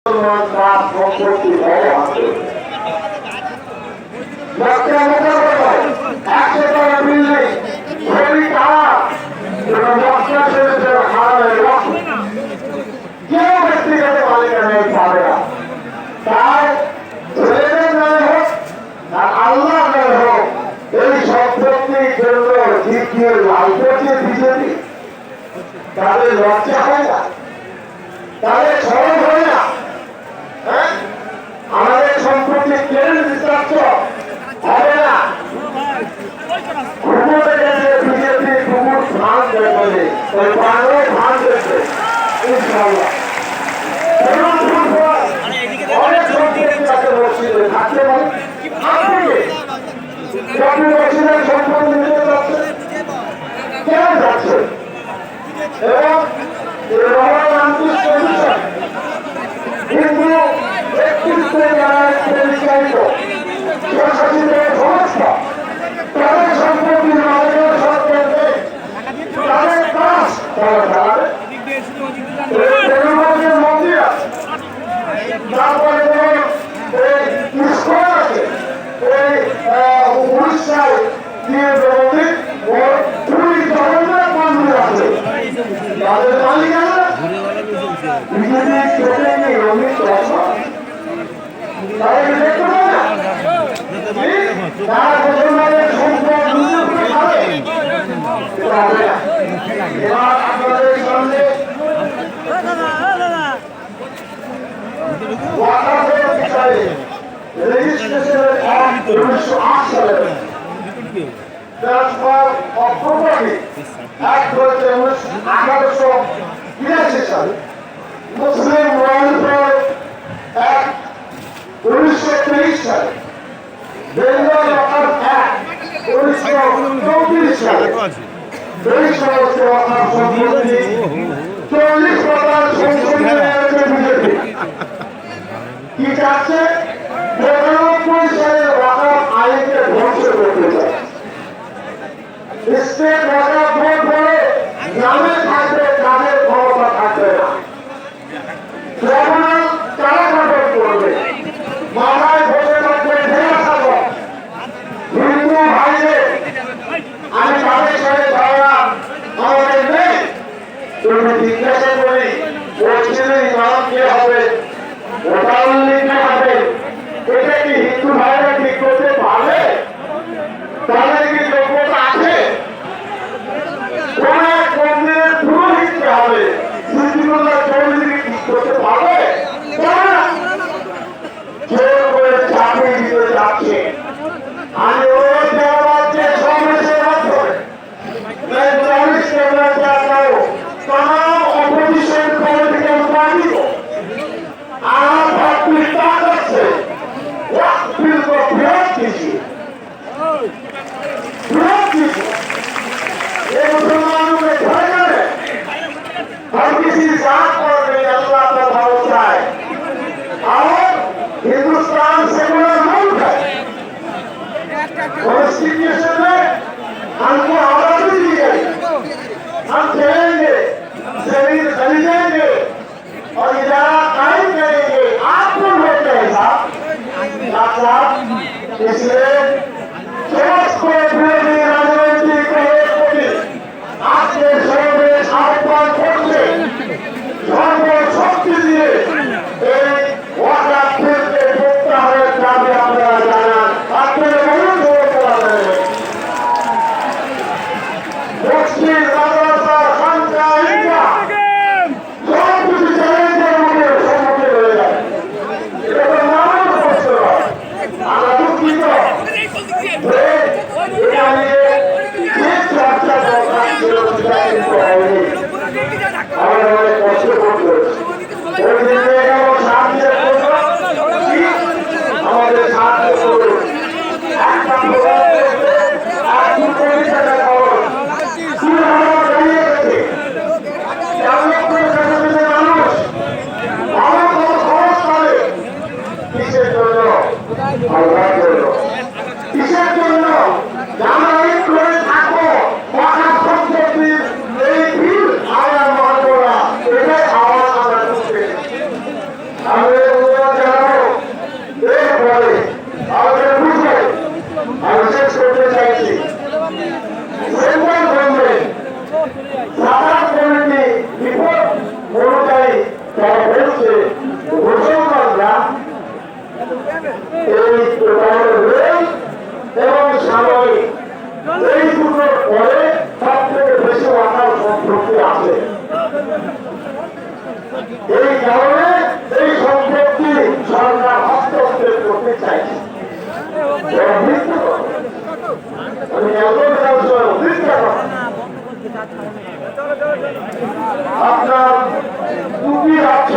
সম্পত্তি বড় আছে 100 টাকা বিল্ডিং ঘড়ি টাকা কেউ ব্যক্তিগত মালিকানা পাবে না। তাই ছেলেদের নামে হোক আর আল্লাহ নামে হোক এই সম্পত্তির জন্য জিতিয়ে লাল করছে বিজেপি, তাদের লজ্জা হয় না, তাদের সরব হয় না। হ্যাঁ, আমাদের সম্পত্তি কেন দিচ্ছ হবে না। ঘুমোতে গেছে বিজেপি ঘুমুর ধান দেবে, ওই বাংলায় ধান দেবে ইনশাআল্লাহ। অনেক সম্পত্তি আছে মসজিদে থাকতে পারে, আপনি মসজিদের সম্পত্তি নিতে যাচ্ছে কেন যাচ্ছে? এবং হিন্দু ব্যক্তিত্বের দ্বারা পরিচালিত প্রশাসনের সংস্থা তাদের সম্পত্তির মালিকের সম্পর্কে তাদের কাজ তারা চালাবে। মন্দির আছে, তারপরে ইস্কন আছে, উড়িষ্যায় মন্দির ও পুরী জগন্নাথ মন্দির আছে, তাদের মালিকানা বিজেপি চোখে নেই। অমিত তাদের দেখতে পাবে না, তারা মুসলমানের সম্পদ এবার আপনাদের সামনে রেজিস্ট্রেশনের 1908 সালে ট্রান্সফার অফ প্রপার্টি অ্যাক্ট হয়েছে 1882 সালে, মুসলিম ওয়েলফেয়ার অ্যাক্ট 1923 সালে, বেঙ্গল ওয়াকাফ অ্যাক্ট 1934 সালে, এই সমস্ত ওয়াকাফ সম্পত্তি 40% সংশোধন হয়েছে বিজেপি। কি চাচ্ছে? 99 সালের ওয়াকাফ আইনকে ধ্বংস করতে চায়। স্টেট ওয়াকাফ বোর্ড বলে গ্রামে থাকবে, কাজের ক্ষমতা থাকবে না, ট্রাইব্যুনাল কারা গঠন করবে, মাথায় বসে থাকবে ঢেলাসাগর। হিন্দু ভাইদের আমি তাদের সাথে ঝগড়া আমাদের নেই, তুমি জিজ্ঞাসা করি মসজিদের ইমাম কে হবে, ওটা উল্লেখ হবে, এটা কি হিন্দু ভাইরা ঠিক করতে পারবে? তাদের কি যোগ্যতা আছে? কোন এক মন্দিরের পুরোহিতকে হবে, সিদ্দিকুল্লাহ চৌধুরী ঠিক করতে পারবে? জোর করে চাকরি দিতে যাচ্ছে। আমি অনুরোধ জানাবো যে সমাবেশের মাধ্যমে तमाम অপোজিশন পলিটিক্যাল পার্টি को आप अपनी ताकत से वक्त बिल को विरोध कीजिए, विरोध कीजिए। ये मुसलमानों में धर्म है, हम किसी जात पर नहीं, अल्लाह पर भरोसा है और हिंदुस्तान सेकुलर मुल्क है। कॉन्स्टिट्यूशन में हमको आज़ादी दी गई, हम चलेंगे, जमीन खरीदेंगे और इदारा कायम करेंगे आपको वोट दें साहब। इसलिए समस्त विरोधी राजनीतिक प्रति आपके समावेश आह्वान करते शक्ति दिए ওয়াকাফ ফিরতে প্রত্যাহারের দাবি আপনারা জানান। আপনাদের অনুরোধ করা যাবে মসজিদ মাদ্রাসা খানকা ঈদগাহ সব কিছু চ্যালেঞ্জের মুখে সম্মুখীন হয়ে যায়। এটা নামাজ পড়তে হয়। আমরা দুঃখিত আমি অনুরোধ জানাবো এরপরে আমাদের বুঝবে আমি শেষ করতে চাইছি সেন্ট্রাল গভর্নমেন্ট সাধারণ কমিটি রিপোর্ট অনুযায়ী তারা বলছে মুসলমানরা এই এবং সাময়িক এই দুটোর পরে সব থেকে বেশি আকার সম্পত্তি আছে। এই কারণে এই সম্পত্তি সরকার হস্তক্ষেপ করতে চাইছে। আমি আপনার দুটি রাজ্য